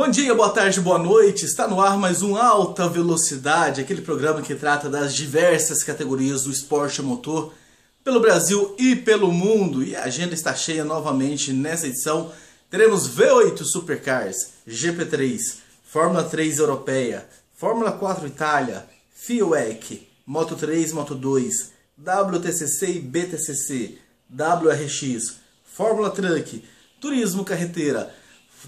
Bom dia, boa tarde, boa noite. Está no ar mais um Alta Velocidade, aquele programa que trata das diversas categorias do esporte a motor pelo Brasil e pelo mundo. E a agenda está cheia novamente nessa edição. Teremos V8 Supercars, GP3, Fórmula 3 Europeia, Fórmula 4 Itália, FIA WEC, Moto 3, Moto 2, WTCC e BTCC, WRX, Fórmula Truck, Turismo Carreteira,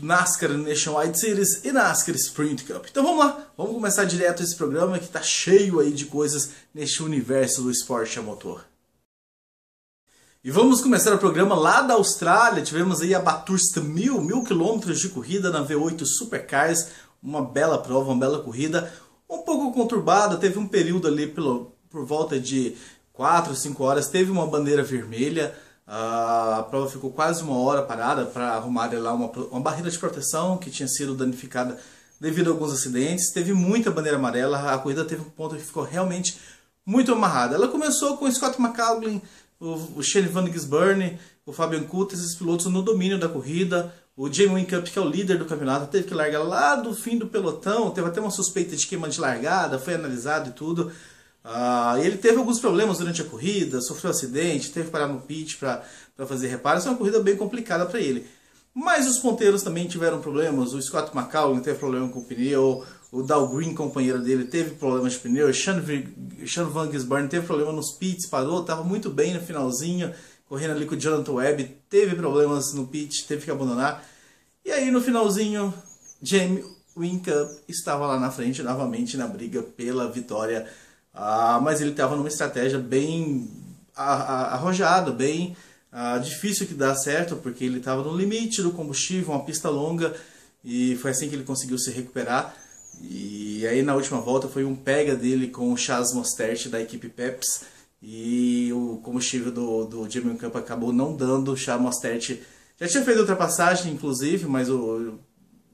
NASCAR Nationwide Series e NASCAR Sprint Cup. Então vamos lá, vamos começar direto esse programa que está cheio aí de coisas neste universo do esporte a motor. E vamos começar o programa lá da Austrália. Tivemos aí a Bathurst 1000 quilômetros de corrida na V8 Supercars, uma bela prova, uma bela corrida, um pouco conturbada, teve um período ali por volta de 4 ou 5 horas, teve uma bandeira vermelha. A prova ficou quase uma hora parada para arrumar lá uma barreira de proteção que tinha sido danificada devido a alguns acidentes. Teve muita bandeira amarela, a corrida teve um ponto que ficou realmente muito amarrada. Ela começou com o Scott McLaughlin, o Shane Van Gisbergen, o Fabian Coulthard, esses pilotos no domínio da corrida. O Jamie Whincup, que é o líder do campeonato, teve que largar lá do fim do pelotão, teve até uma suspeita de queima de largada, foi analisado e tudo. Ele teve alguns problemas durante a corrida, sofreu um acidente, teve que parar no pit para fazer reparos. É uma corrida bem complicada para ele. Mas os ponteiros também tiveram problemas. O Scott McLaughlin teve problema com o pneu, o Dow Green, companheiro dele, teve problemas de pneu, o Shane Van Gisbergen teve problema nos pits, parou, estava muito bem no finalzinho, correndo ali com o Jonathan Webb, teve problemas no pit, teve que abandonar. E aí no finalzinho, Jamie Whincup estava lá na frente novamente na briga pela vitória. Mas ele estava numa estratégia bem arrojada, bem difícil que dar certo, porque ele estava no limite do combustível, uma pista longa, e foi assim que ele conseguiu se recuperar. E aí na última volta foi um pega dele com o Chaz Mostert da equipe Pepsi, e o combustível do Jamie Whincup acabou não dando. O Chaz Mostert já tinha feito ultrapassagem, inclusive, mas o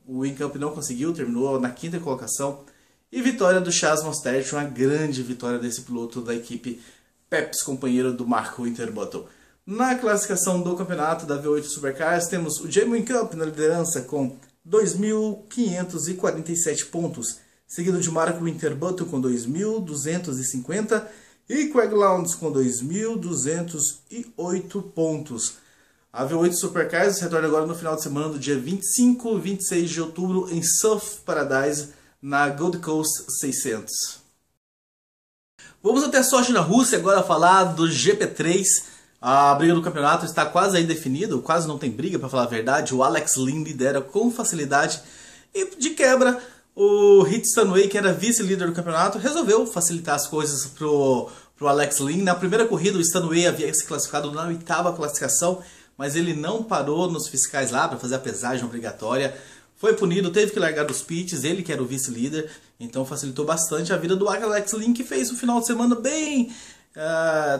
Whincup não conseguiu, terminou na 5ª colocação. E vitória do Chaz Mostert, uma grande vitória desse piloto da equipe Pepsi, companheiro do Mark Winterbottom. Na classificação do campeonato da V8 Supercars, temos o Jamie Whincup na liderança com 2.547 pontos, seguido de Mark Winterbottom com 2.250 e Craig Lowndes com 2.208 pontos. A V8 Supercars retorna agora no final de semana do dia 25 e 26 de outubro em Surf Paradise, na Gold Coast 600. Vamos até Sochi, na Rússia, agora falar do GP3. A briga do campeonato está quase aí definida, quase não tem briga para falar a verdade. O Alex Lynn lidera com facilidade e de quebra o Heath Stanway, que era vice-líder do campeonato, resolveu facilitar as coisas pro Alex Lynn. Na primeira corrida o Stanway havia se classificado na 8ª classificação, mas ele não parou nos fiscais lá para fazer a pesagem obrigatória. Foi punido, teve que largar dos pits, ele que era o vice-líder, então facilitou bastante a vida do Alex Lynn, que fez um final de semana bem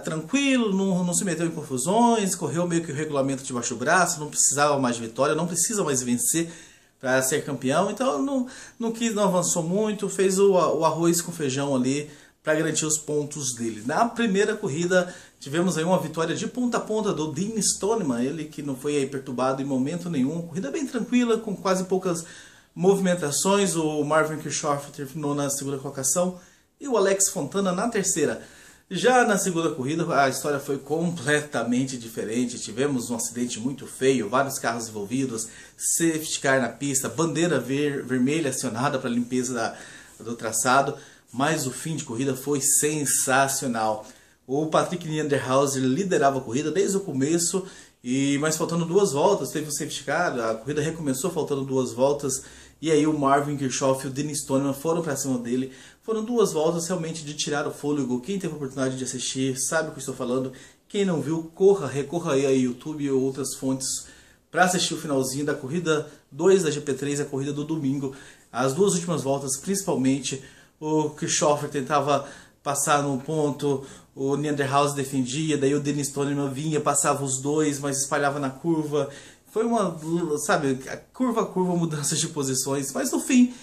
tranquilo, não se meteu em confusões, correu meio que o regulamento debaixo do braço, não precisava mais de vitória, não precisa mais vencer para ser campeão, então não avançou muito, fez o arroz com feijão ali para garantir os pontos dele. Na primeira corrida tivemos aí uma vitória de ponta a ponta do Dean Stoneman, ele que não foi aí perturbado em momento nenhum. Corrida bem tranquila, com quase poucas movimentações. O Marvin Kirchhoff terminou na 2ª colocação e o Alex Fontana na 3ª. Já na segunda corrida a história foi completamente diferente. Tivemos um acidente muito feio, vários carros envolvidos, safety car na pista, bandeira vermelha acionada para limpeza do traçado. Mas o fim de corrida foi sensacional. O Patrick Niederhauser liderava a corrida desde o começo, mas faltando 2 voltas, teve um safety car, a corrida recomeçou faltando 2 voltas, e aí o Marvin Kirchhoff e o Dean Stoneman foram para cima dele. Foram 2 voltas realmente de tirar o fôlego. Quem teve a oportunidade de assistir sabe o que eu estou falando. Quem não viu, recorra aí a YouTube e outras fontes para assistir o finalzinho da corrida 2 da GP3, a corrida do domingo. As 2 últimas voltas, principalmente, o Kirchhoff tentava passar no ponto, o Niederhauser defendia, daí o Dean Stoneman vinha, passava os dois, mas espalhava na curva. Foi uma, sabe, curva a curva, mudanças de posições, mas no fim,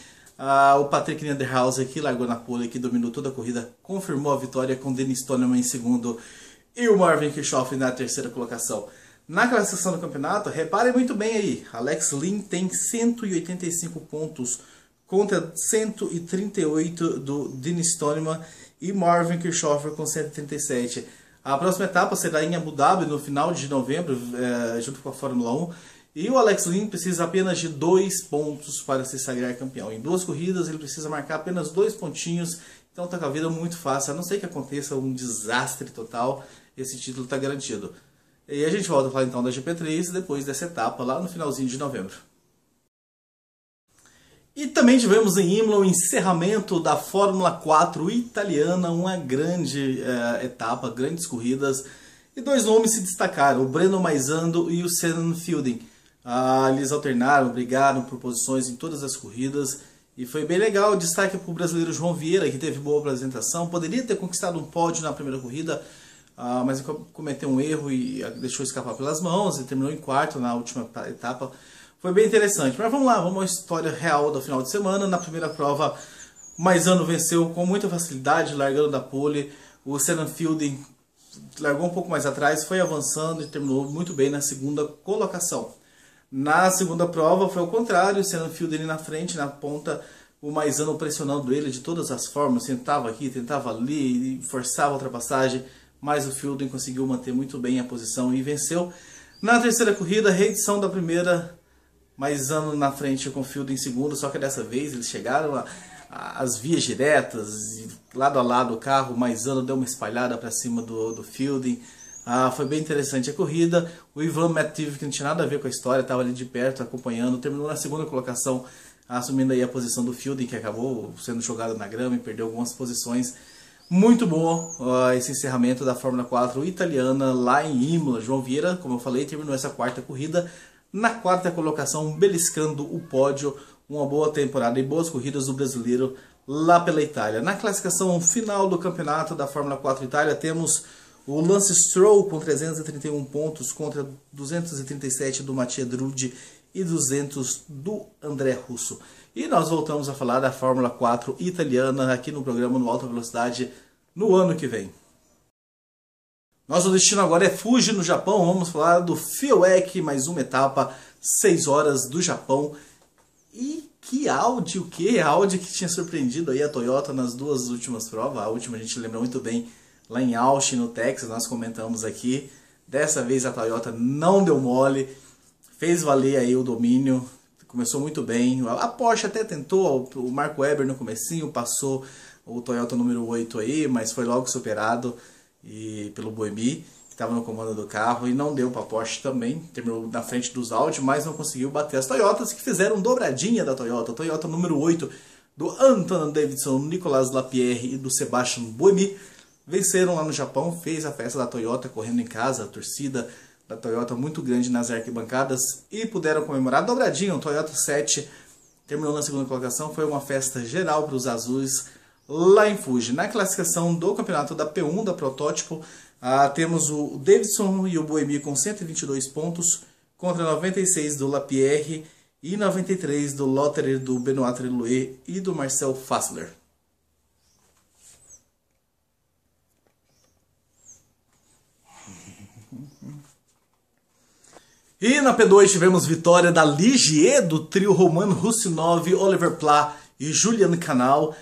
o Patrick Niederhauser, que largou na pole, que dominou toda a corrida, confirmou a vitória com o Dean Stoneman em segundo e o Marvin Kirchhoff na 3ª colocação. Na classificação do campeonato, reparem muito bem aí, Alex Lynn tem 185 pontos contra 138 do Dean Stoneman e Marvin Kirchhofer com 137. A próxima etapa será em Abu Dhabi no final de novembro, junto com a Fórmula 1. E o Alex Lynn precisa apenas de 2 pontos para se sagrar campeão. Em 2 corridas ele precisa marcar apenas 2 pontinhos, então está com a vida muito fácil. A não ser que aconteça um desastre total, esse título está garantido. E a gente volta a falar então da GP3 depois dessa etapa, lá no finalzinho de novembro. E também tivemos em Imola o encerramento da Fórmula 4 italiana, uma grande etapa, grandes corridas. E 2 nomes se destacaram, o Breno Maisando e o Senna Fielding. Eles alternaram, brigaram por posições em todas as corridas. E foi bem legal, destaque para o brasileiro João Vieira, que teve boa apresentação. Poderia ter conquistado um pódio na primeira corrida, mas cometeu um erro e deixou escapar pelas mãos e terminou em quarto na última etapa. Foi bem interessante, mas vamos lá, vamos à história real do final de semana. Na primeira prova, Maisano venceu com muita facilidade, largando da pole. O Senna Fielding largou um pouco mais atrás, foi avançando e terminou muito bem na segunda colocação. Na segunda prova foi o contrário, o Senna Fielding na frente, na ponta, o Maisano pressionando ele de todas as formas, tentava aqui, tentava ali, e forçava a ultrapassagem, mas o Fielding conseguiu manter muito bem a posição e venceu. Na terceira corrida, reedição da primeira, Maisano na frente com o Fielding em segundo, só que dessa vez eles chegaram às vias diretas, e lado a lado o carro, o Maisano deu uma espalhada para cima do Fielding. Foi bem interessante a corrida. O Ivan Mathieu, que não tinha nada a ver com a história, estava ali de perto acompanhando, terminou na segunda colocação, assumindo aí a posição do Fielding, que acabou sendo jogado na grama e perdeu algumas posições. Muito bom esse encerramento da Fórmula 4 italiana lá em Imola. João Vieira, como eu falei, terminou essa quarta corrida na quarta colocação, beliscando o pódio. Uma boa temporada e boas corridas do brasileiro lá pela Itália. Na classificação final do campeonato da Fórmula 4 Itália, temos o Lance Stroll com 331 pontos contra 237 do Mattia Drudi e 200 do André Russo. E nós voltamos a falar da Fórmula 4 italiana aqui no programa no Alta Velocidade no ano que vem. Nosso destino agora é Fuji, no Japão. Vamos falar do FIOEC, mais uma etapa, 6 horas do Japão. E que Audi, Audi que tinha surpreendido aí a Toyota nas 2 últimas provas. A última a gente lembra muito bem lá em Austin, no Texas, nós comentamos aqui. Dessa vez a Toyota não deu mole, fez valer aí o domínio, começou muito bem. A Porsche até tentou, o Marco Webber no comecinho passou o Toyota número 8 aí, mas foi logo superado pelo Buemi, que estava no comando do carro, e não deu para a Porsche também, terminou na frente dos Audi, mas não conseguiu bater as Toyotas, que fizeram dobradinha da Toyota. Toyota número 8 do Anton Davidson, Nicolas Lapierre e do Sebastian Buemi venceram lá no Japão. Fez a festa da Toyota correndo em casa, a torcida da Toyota muito grande nas arquibancadas, e puderam comemorar dobradinha. O Toyota 7 terminou na segunda colocação, foi uma festa geral para os azuis lá em Fuji. Na classificação do campeonato da P1, da Protótipo, temos o Davidson e o Buemi com 122 pontos contra 96 do Lapierre e 93 do Lotterer, do Benoit Trelouet e do Marcel Fassler. E na P2 tivemos vitória da Ligier, do trio Roman Russinov, Oliver Pla e Julian Canal.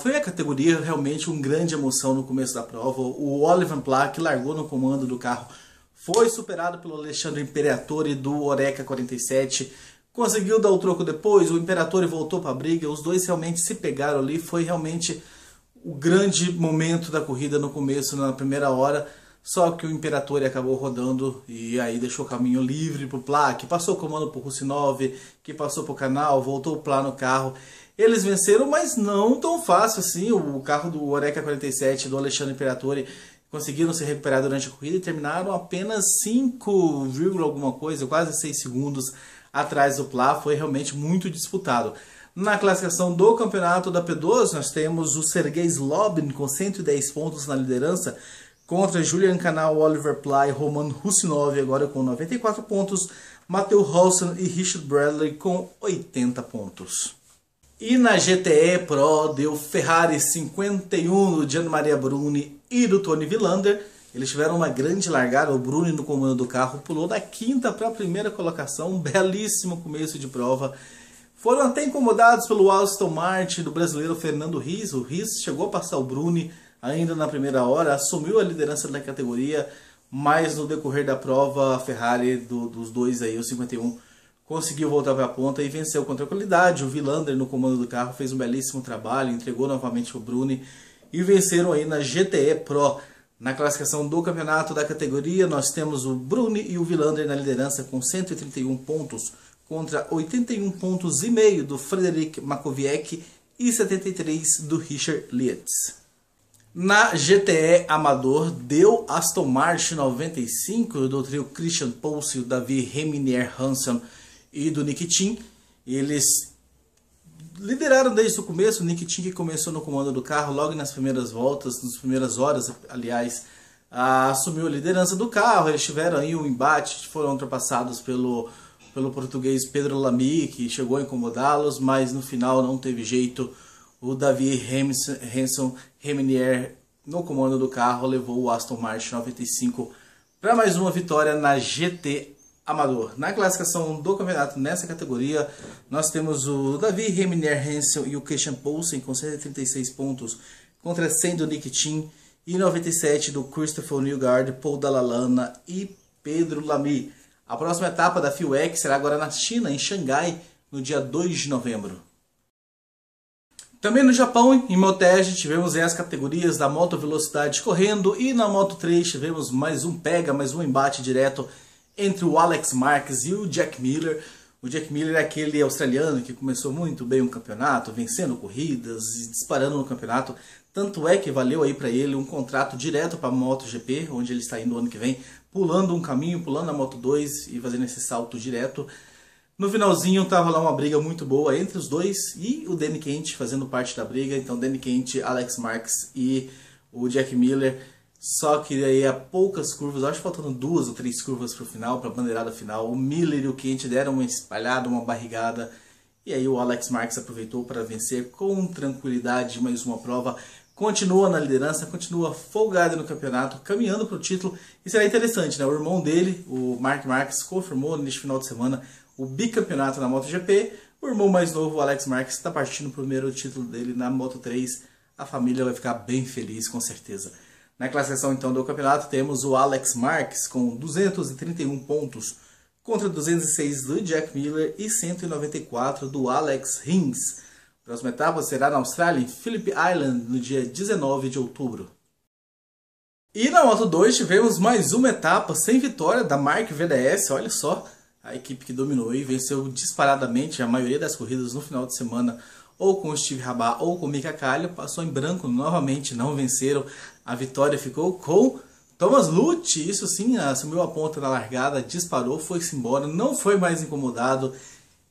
Foi a categoria realmente uma grande emoção no começo da prova. O Oliver Pla, que largou no comando do carro, foi superado pelo Alexandre Imperatori do Oreca 47. Conseguiu dar o troco depois, o Imperatori voltou para a briga, os dois realmente se pegaram ali. Foi realmente o grande momento da corrida no começo, na primeira hora. Só que o Imperatori acabou rodando e aí deixou o caminho livre para o Pla, que passou o comando para o Russinov, que passou para o Canal, voltou o Pla no carro. Eles venceram, mas não tão fácil assim. O carro do Oreca 47, do Alexandre Imperatori, conseguiram se recuperar durante a corrida e terminaram apenas 5, alguma coisa, quase 6 segundos atrás do Pla. Foi realmente muito disputado. Na classificação do campeonato da P12, nós temos o Sergei Zlobin com 110 pontos na liderança, contra Julian Canal, Oliver Pla e Roman Russinov, agora com 94 pontos, Matteo Holsen e Richard Bradley com 80 pontos. E na GTE Pro deu Ferrari 51 do Gian Maria Bruni e do Tony Villander. Eles tiveram uma grande largada, o Bruni no comando do carro pulou da quinta para a primeira colocação, um belíssimo começo de prova. Foram até incomodados pelo Aston Martin do brasileiro Fernando Riss. O Riss chegou a passar o Bruni ainda na primeira hora, assumiu a liderança da categoria, mas no decorrer da prova a Ferrari dos dois aí, o 51, conseguiu voltar para a ponta e venceu com tranquilidade. O Vilander no comando do carro fez um belíssimo trabalho, entregou novamente o Bruni e venceram aí na GTE Pro. Na classificação do campeonato da categoria, nós temos o Bruni e o Vilander na liderança com 131 pontos contra 81 pontos e meio do Frederic Makowiecki e 73 do Richard Lietz. Na GTE Amador, deu Aston Martin 95 do trio Christian Pulse, Davi Reminier Hansen e do Nick Tim. Eles lideraram desde o começo. O Nick Tim, que começou no comando do carro logo nas primeiras voltas, nas primeiras horas, aliás, assumiu a liderança do carro. Eles tiveram aí um embate, foram ultrapassados pelo português Pedro Lamy, que chegou a incomodá-los, mas no final não teve jeito. O Davi Hansen Reminier no comando do carro levou o Aston Martin 95 para mais uma vitória na GT Amador. Na classificação do campeonato nessa categoria, nós temos o Davi Reminier Hansen e o Christian Poulsen com 136 pontos contra 100 do Nick Tim e 97 do Christopher Newgarden, Paul Dallalana e Pedro Lamy. A próxima etapa da FIWEC será agora na China, em Xangai, no dia 2 de novembro. Também no Japão, em Motegi, tivemos as categorias da moto velocidade correndo e na Moto 3 tivemos mais um embate direto entre o Alex Marquez e o Jack Miller. O Jack Miller é aquele australiano que começou muito bem o campeonato, vencendo corridas e disparando no campeonato. Tanto é que valeu aí para ele um contrato direto para a MotoGP, onde ele está indo ano que vem, pulando um caminho, pulando a Moto 2 e fazendo esse salto direto. No finalzinho estava lá uma briga muito boa entre os dois e o Danny Kent fazendo parte da briga. Então Danny Kent, Alex Marquez e o Jack Miller. Só que aí a poucas curvas, acho que faltando 2 ou 3 curvas para o final, para a bandeirada final, o Miller e o Kent deram uma espalhada, uma barrigada. E aí o Alex Marquez aproveitou para vencer com tranquilidade mais uma prova. Continua na liderança, continua folgado no campeonato, caminhando para o título. E será interessante, né? O irmão dele, o Marc Marquez, confirmou neste final de semana o bicampeonato na MotoGP. O irmão mais novo, o Alex Marquez, está partindo o primeiro título dele na Moto 3. A família vai ficar bem feliz, com certeza. Na classificação então do campeonato temos o Alex Marquez com 231 pontos contra 206 do Jack Miller e 194 do Alex Rins. A próxima etapa será na Austrália, em Phillip Island, no dia 19 de outubro. E na Moto 2 tivemos mais uma etapa sem vitória da Mark VDS, olha só. A equipe que dominou e venceu disparadamente a maioria das corridas no final de semana, ou com o Steve Rabat ou com o Mika Kallio, passou em branco novamente, não venceram. A vitória ficou com Thomas Lüthi, isso sim, assumiu a ponta na largada, disparou, foi-se embora, não foi mais incomodado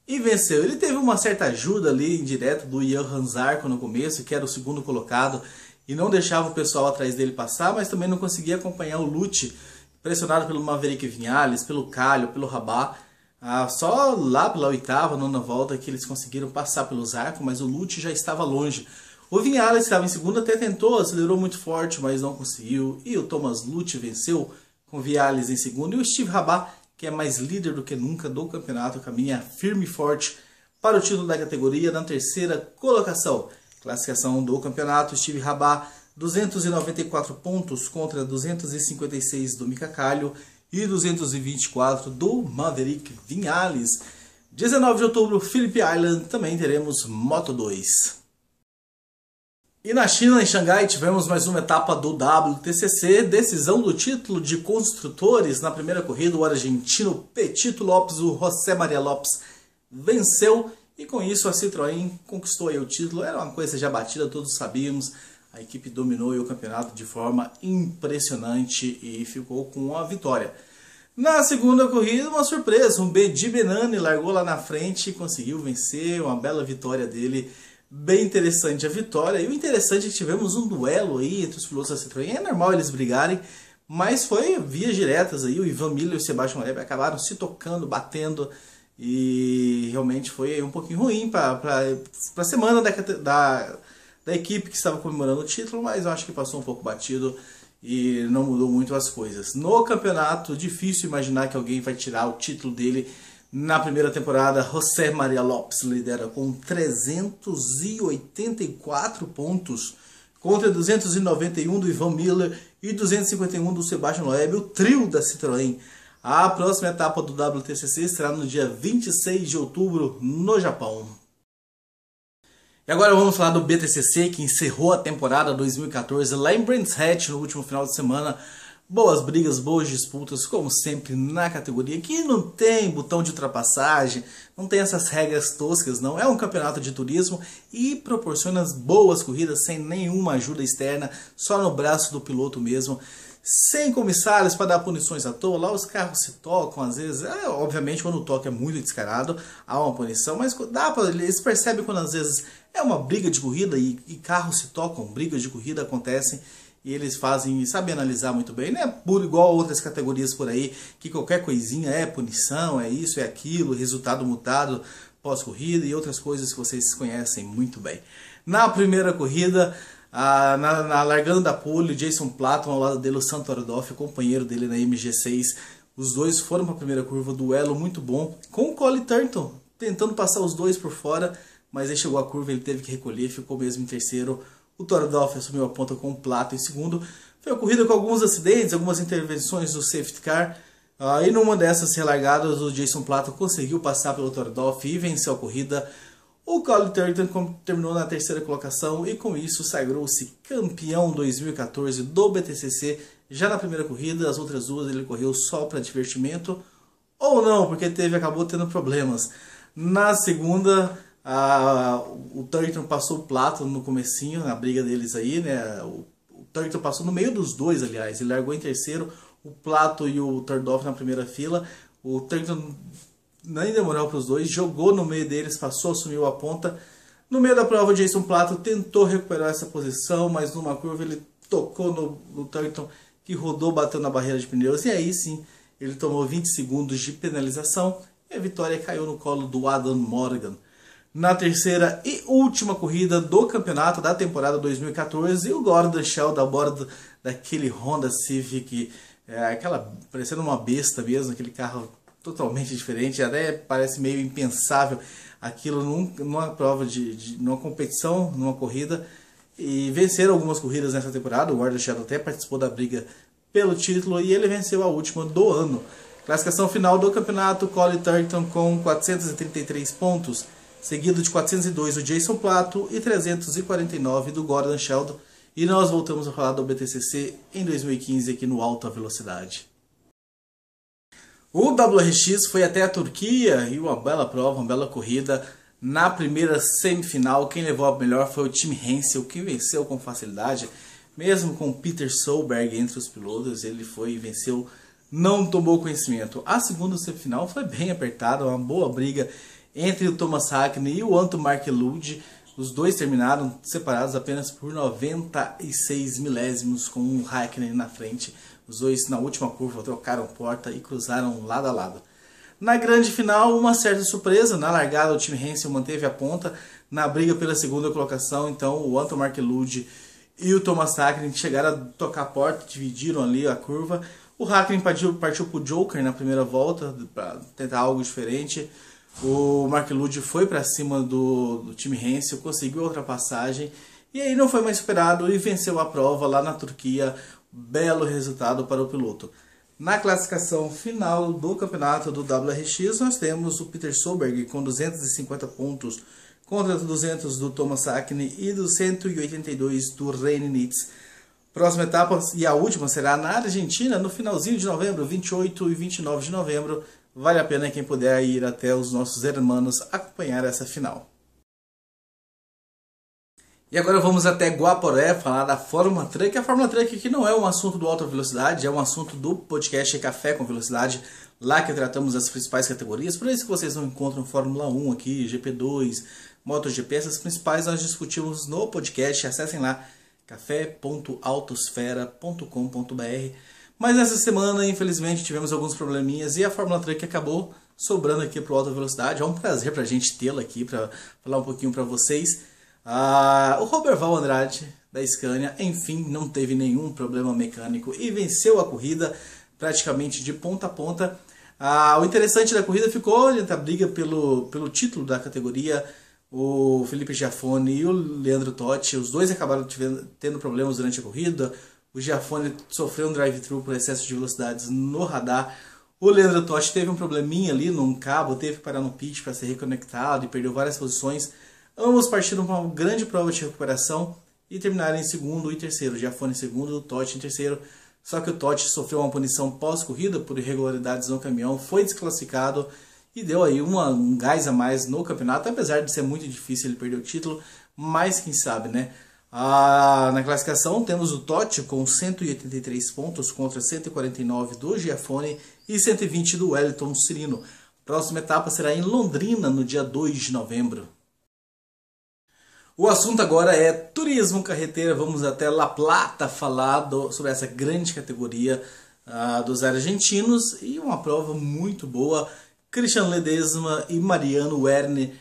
e venceu. Ele teve uma certa ajuda ali, indireta, do Johan Zarco no começo, que era o segundo colocado, e não deixava o pessoal atrás dele passar, mas também não conseguia acompanhar o Lüthi, pressionado pelo Maverick Viñales, pelo Kallio, pelo Rabat. Só lá pela oitava, nona volta que eles conseguiram passar pelo Zarco, mas o Lüthi já estava longe. O Viñales estava em segundo, até tentou, acelerou muito forte, mas não conseguiu. E o Thomas Lüthi venceu com o Viñales em segundo. E o Steve Rabat, que é mais líder do que nunca do campeonato, caminha firme e forte para o título da categoria na terceira colocação. Classificação do campeonato, Steve Rabat, 294 pontos contra 256 do Mika Kallio e 224 do Maverick Viñales. 19 de outubro, Phillip Island, também teremos Moto 2. E na China, em Xangai, tivemos mais uma etapa do WTCC, decisão do título de construtores. Na primeira corrida, o argentino Petito Lopes, o José Maria Lopes, venceu. E com isso a Citroën conquistou aí o título. Era uma coisa já batida, todos sabíamos. A equipe dominou o campeonato de forma impressionante e ficou com a vitória. Na segunda corrida, uma surpresa. Um Mehdi Bennani largou lá na frente e conseguiu vencer. Uma bela vitória dele. Bem interessante a vitória. E o interessante é que tivemos um duelo aí entre os pilotos da Citroën. É normal eles brigarem, mas foi vias diretas aí. O Ivan Miller e o Sebastian Loeb acabaram se tocando, batendo. E realmente foi um pouquinho ruim para a semana da equipe que estava comemorando o título, mas eu acho que passou um pouco batido. e não mudou muito as coisas. No campeonato, difícil imaginar que alguém vai tirar o título dele. Na primeira temporada, José Maria Lopes lidera com 384 pontos contra 291 do Ivan Miller e 251 do Sebastian Loeb, o trio da Citroën. A próxima etapa do WTCC será no dia 26 de outubro, no Japão. E agora vamos falar do BTCC, que encerrou a temporada 2014 lá em Brands Hatch no último final de semana. Boas brigas, boas disputas, como sempre na categoria, que não tem botão de ultrapassagem, não tem essas regras toscas, não. É um campeonato de turismo e proporciona boas corridas sem nenhuma ajuda externa, só no braço do piloto mesmo. Sem comissários para dar punições à toa, lá os carros se tocam, às vezes, obviamente quando o toque é muito descarado, há uma punição, mas eles percebem quando às vezes é uma briga de corrida e carros se tocam, brigas de corrida acontecem, e eles sabem analisar muito bem, não é por igual a outras categorias por aí, que qualquer coisinha é punição, é isso, é aquilo, resultado mutado pós-corrida e outras coisas que vocês conhecem muito bem. Na primeira corrida, largando da pole, Jason Platon ao lado dele, o Santo Ardolfi, companheiro dele na MG6, os dois foram para a primeira curva, duelo muito bom, com o Colin Thornton tentando passar os dois por fora, mas aí chegou a curva, ele teve que recolher, ficou mesmo em terceiro. O Thorndorf assumiu a ponta com o Plato em segundo. Foi uma corrida com alguns acidentes, algumas intervenções do safety car. E numa dessas relargadas, o Jason Plato conseguiu passar pelo Thorndorf e venceu a corrida. O Colin Thornton terminou na terceira colocação e com isso sagrou-se campeão 2014 do BTCC. Já na primeira corrida, as outras duas ele correu só para divertimento. Ou não, porque acabou tendo problemas. Na segunda, o Thornton passou o Plato no comecinho, na briga deles aí, né? O Thornton passou no meio dos dois, aliás. Ele largou em terceiro, o Plato e o Thorndorf na primeira fila. O Thornton nem demorou para os dois, jogou no meio deles, passou, assumiu a ponta. No meio da prova, o Jason Plato tentou recuperar essa posição, mas numa curva ele tocou no Thornton, que rodou batendo na barreira de pneus. E aí sim, ele tomou 20 segundos de penalização e a vitória caiu no colo do Adam Morgan. Na terceira e última corrida do campeonato da temporada 2014, o Gordon Sheldon a bordo daquele Honda Civic, parecendo uma besta mesmo, aquele carro totalmente diferente, até parece meio impensável aquilo numa prova, numa competição, numa corrida, e venceram algumas corridas nessa temporada. O Gordon Sheldon até participou da briga pelo título e ele venceu a última do ano. Classificação final do campeonato, Colin Thornton com 433 pontos, seguido de 402 do Jason Plato e 349 do Gordon Sheldon. E nós voltamos a falar do BTCC em 2015 aqui no Alta Velocidade. O WRX foi até a Turquia e uma bela prova, uma bela corrida. Na primeira semifinal, quem levou a melhor foi o Tim Hensel, que venceu com facilidade. Mesmo com Peter Solberg entre os pilotos, ele foi e venceu, não tomou conhecimento. A segunda semifinal foi bem apertada, uma boa briga entre o Thomas Hackney e o Anton Markelud. Os dois terminaram separados apenas por 96 milésimos, com o Hackney na frente. Os dois na última curva trocaram porta e cruzaram lado a lado. Na grande final, uma certa surpresa. Na largada, o Tim Hensel manteve a ponta na briga pela segunda colocação. Então, o Anton Markelud e o Thomas Hackney chegaram a tocar a porta, dividiram ali a curva. O Hackney partiu para o Joker na primeira volta para tentar algo diferente. O Markelud foi para cima do Tim Hensel, conseguiu a ultrapassagem e aí não foi mais esperado e venceu a prova lá na Turquia. Belo resultado para o piloto. Na classificação final do campeonato do WRX, nós temos o Peter Solberg com 250 pontos contra 200 do Thomas Hackney e dos 182 do René Nitz. Próxima etapa e a última será na Argentina, no finalzinho de novembro, 28 e 29 de novembro. Vale a pena quem puder ir até os nossos hermanos acompanhar essa final. E agora vamos até Guaporé falar da Fórmula Truck. A Fórmula Truck aqui não é um assunto do Alta Velocidade, é um assunto do podcast Café com Velocidade, lá que tratamos as principais categorias. Por isso que vocês não encontram Fórmula 1 aqui, GP2, MotoGP, essas principais nós discutimos no podcast. Acessem lá, café.autosfera.com.br. Mas nessa semana, infelizmente, tivemos alguns probleminhas e a Fórmula Truck acabou sobrando aqui para o Alta Velocidade. É um prazer para a gente tê-la aqui para falar um pouquinho para vocês. O Roberval Andrade, da Scania, enfim, não teve nenhum problema mecânico e venceu a corrida praticamente de ponta a ponta. O interessante da corrida ficou a briga pelo título da categoria. O Felipe Giafone e o Leandro Totti, os dois acabaram tendo problemas durante a corrida. O Giafone sofreu um drive-thru por excesso de velocidades no radar. O Leandro Totti teve um probleminha ali num cabo, teve que parar no pit para ser reconectado e perdeu várias posições. Ambos partiram para uma grande prova de recuperação e terminaram em segundo e terceiro. O Giafone em segundo, o Totti em terceiro. Só que o Totti sofreu uma punição pós-corrida por irregularidades no caminhão, foi desclassificado e deu aí um gás a mais no campeonato, apesar de ser muito difícil ele perder o título, mas quem sabe, né? Na classificação temos o Totti com 183 pontos contra 149 do Giafone e 120 do Wellington Cirino. A próxima etapa será em Londrina, no dia 2 de novembro. O assunto agora é turismo carreteira. Vamos até La Plata falar sobre essa grande categoria dos argentinos e uma prova muito boa. Christian Ledesma e Mariano Werner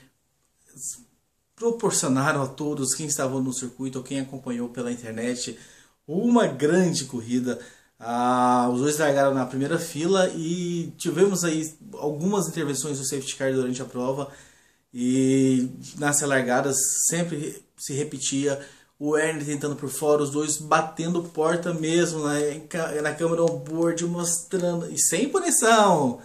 proporcionaram a todos quem estavam no circuito ou quem acompanhou pela internet uma grande corrida. Os dois largaram na primeira fila e tivemos aí algumas intervenções do safety car durante a prova. E nas largadas sempre se repetia o Werner tentando por fora, os dois batendo porta mesmo na câmera on-board, mostrando, e sem punição,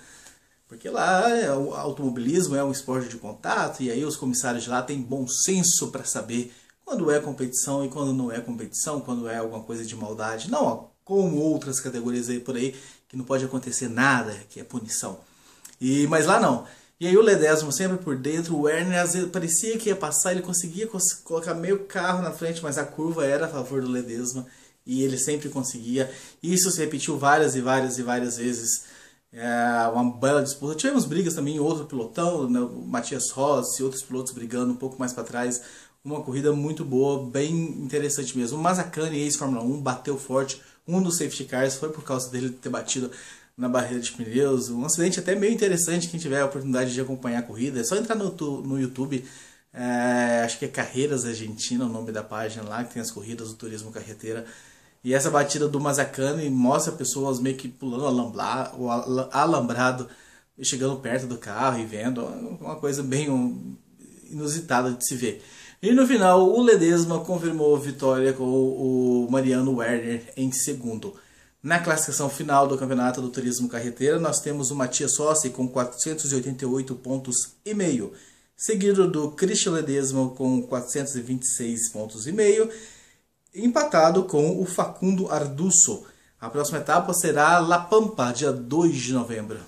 porque lá o automobilismo é um esporte de contato e aí os comissários de lá têm bom senso para saber quando é competição e quando não é competição, quando é alguma coisa de maldade. Não, como outras categorias aí por aí, que não pode acontecer nada, que é punição. Mas lá não. E aí o Ledesma sempre por dentro, o Werner às vezes parecia que ia passar, ele conseguia colocar meio carro na frente, mas a curva era a favor do Ledesma e ele sempre conseguia. Isso se repetiu várias e várias vezes. Uma bela disputa. Tivemos brigas também em outro pilotão, né, o Matias Rossi e outros pilotos brigando um pouco mais para trás. Uma corrida muito boa, bem interessante mesmo. O Mazzacani, ex-Fórmula 1, bateu forte. Um dos safety cars foi por causa dele ter batido na barreira de pneus, um acidente até meio interessante. Quem tiver a oportunidade de acompanhar a corrida, é só entrar no YouTube, acho que é Carreiras Argentina, o nome da página lá, que tem as corridas do turismo carreteira, e essa batida do Mazzacani mostra pessoas meio que pulando o alambrado, chegando perto do carro e vendo, uma coisa bem inusitada de se ver. E no final o Ledesma confirmou a vitória com o Mariano Werner em segundo. Na classificação final do Campeonato do Turismo Carreteira, nós temos o Matias Rossi com 488 pontos e meio, seguido do Christian Ledesma com 426 pontos e meio, empatado com o Facundo Arduzo. A próxima etapa será La Pampa, dia 2 de novembro.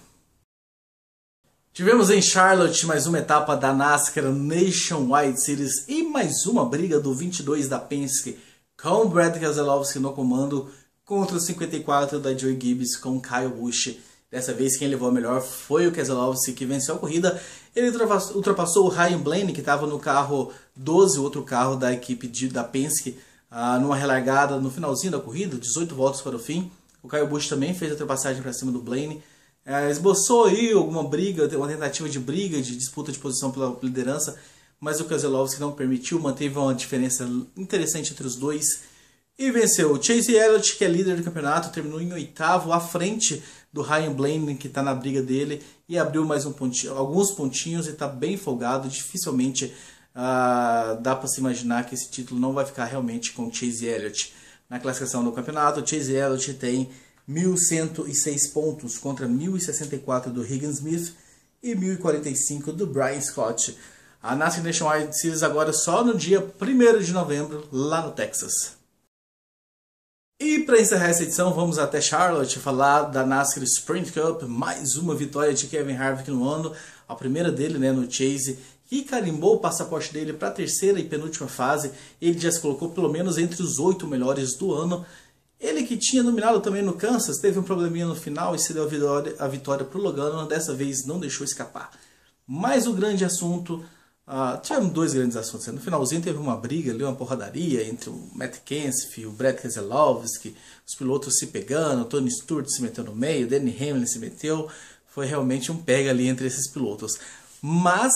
Tivemos em Charlotte mais uma etapa da NASCAR Nationwide Series e mais uma briga do 22 da Penske com Brad Keselowski no comando, contra o 54 da Joey Gibbs com Kyle Busch. Dessa vez quem levou a melhor foi o Keselowski, que venceu a corrida. Ele ultrapassou o Ryan Blaney, que estava no carro 12, outro carro da equipe da Penske, numa relargada no finalzinho da corrida, 18 voltas para o fim. O Kyle Busch também fez a ultrapassagem para cima do Blaney. Esboçou aí alguma briga, uma tentativa de briga, de disputa de posição pela liderança, mas o Keselowski não permitiu, manteve uma diferença interessante entre os dois e venceu. O Chase Elliott, que é líder do campeonato, terminou em oitavo, à frente do Ryan Blaney, que está na briga dele, e abriu mais alguns pontinhos e está bem folgado. Dificilmente dá para se imaginar que esse título não vai ficar realmente com o Chase Elliott. Na classificação do campeonato, o Chase Elliott tem 1.106 pontos contra 1.064 do Higgins Smith e 1.045 do Brian Scott. A NASCAR Nationwide Series agora só no dia 1º de novembro, lá no Texas. E para encerrar essa edição, vamos até Charlotte falar da NASCAR Sprint Cup, mais uma vitória de Kevin Harvick no ano, a primeira dele, né, no Chase, que carimbou o passaporte dele para a terceira e penúltima fase. Ele já se colocou pelo menos entre os 8 melhores do ano. Ele que tinha dominado também no Kansas, teve um probleminha no final e se deu a vitória para o Logano, dessa vez não deixou escapar. Mas o grande assunto, tivemos dois grandes assuntos. No finalzinho teve uma briga ali, uma porradaria entre o Matt Kenseth e o Brad Keselowski, os pilotos se pegando, o Tony Stewart se meteu no meio, o Denny Hamlin se meteu, foi realmente um pega ali entre esses pilotos. Mas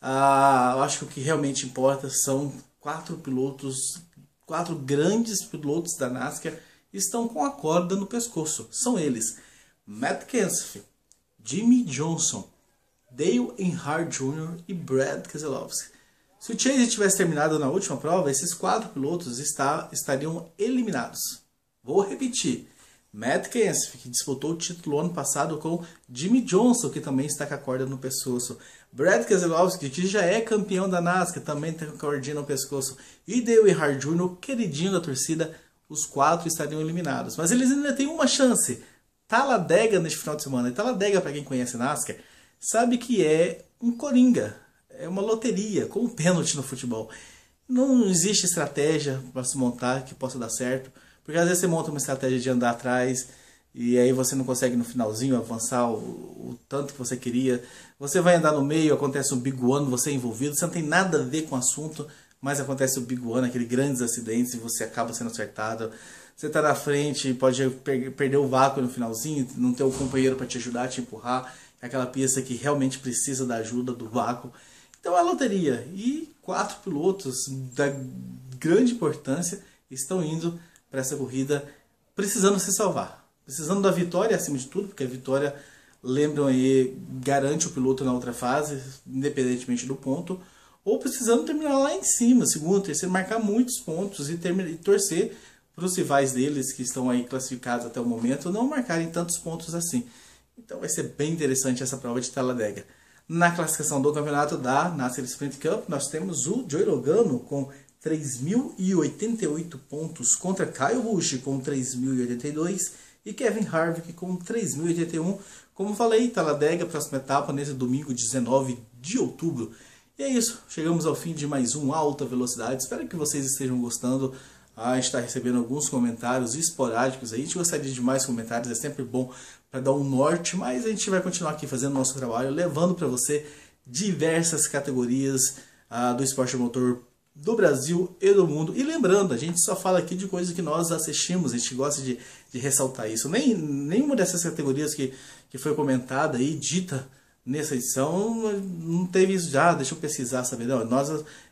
eu acho que o que realmente importa são quatro 4 grandes pilotos da NASCAR estão com a corda no pescoço. São eles: Matt Kenseth, Jimmie Johnson, Dale Earnhardt Jr. e Brad Keselowski. Se o Chase tivesse terminado na última prova, esses 4 pilotos estariam eliminados. Vou repetir: Matt Kenseth, que disputou o título ano passado com Jimmie Johnson, que também está com a corda no pescoço. Brad Keselowski, que já é campeão da NASCAR, também tem a cordinha no pescoço. E Dale Earnhardt Jr., queridinho da torcida, os 4 estariam eliminados. Mas eles ainda têm uma chance. Talladega neste final de semana. E Talladega, para quem conhece NASCAR, sabe que é um coringa. É uma loteria, com um pênalti no futebol. Não existe estratégia para se montar que possa dar certo. Porque às vezes você monta uma estratégia de andar atrás e aí você não consegue no finalzinho avançar o tanto que você queria. Você vai andar no meio, acontece um Big One, você é envolvido, você não tem nada a ver com o assunto, mas acontece o Big One, aqueles grandes acidentes e você acaba sendo acertado. Você está na frente, pode perder o vácuo no finalzinho, não ter o companheiro para te ajudar, te empurrar. É aquela pista que realmente precisa da ajuda do vácuo. Então é a loteria. E 4 pilotos da grande importância estão indo para essa corrida precisando se salvar. Precisando da vitória acima de tudo, porque a vitória, lembram aí, garante o piloto na outra fase, independentemente do ponto. Ou precisando terminar lá em cima, segundo, terceiro, marcar muitos pontos e torcer para os rivais deles que estão aí classificados até o momento não marcarem tantos pontos assim. Então vai ser bem interessante essa prova de Talladega. Na classificação do campeonato da NASCAR Sprint Cup, nós temos o Joey Logano com 3.088 pontos contra Kyle Busch com 3.082 e Kevin Harvick com 3.081. Como falei, Talladega, próxima etapa, nesse domingo 19 de outubro. E é isso, chegamos ao fim de mais um Alta Velocidade. Espero que vocês estejam gostando. A gente está recebendo alguns comentários esporádicos aí. A gente gostaria de mais comentários, é sempre bom para dar um norte, mas a gente vai continuar aqui fazendo nosso trabalho, levando para você diversas categorias do esporte motor do Brasil e do mundo. E lembrando, a gente só fala aqui de coisas que nós assistimos, a gente gosta de ressaltar isso. Nenhuma dessas categorias que foi comentada e dita nessa edição não teve isso já. Deixa eu pesquisar, saber. Não,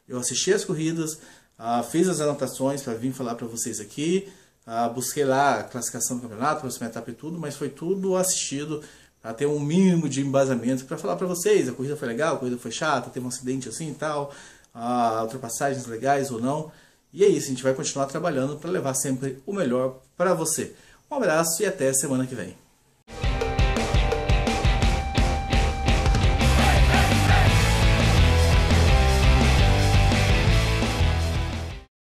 eu assisti as corridas, fiz as anotações para vir falar para vocês aqui, busquei lá a classificação do campeonato, próxima etapa e tudo, mas foi tudo assistido para ter um mínimo de embasamento para falar para vocês. A corrida foi legal, a corrida foi chata, teve um acidente assim e tal, ultrapassagens legais ou não. E é isso, a gente vai continuar trabalhando para levar sempre o melhor para você. Um abraço e até semana que vem.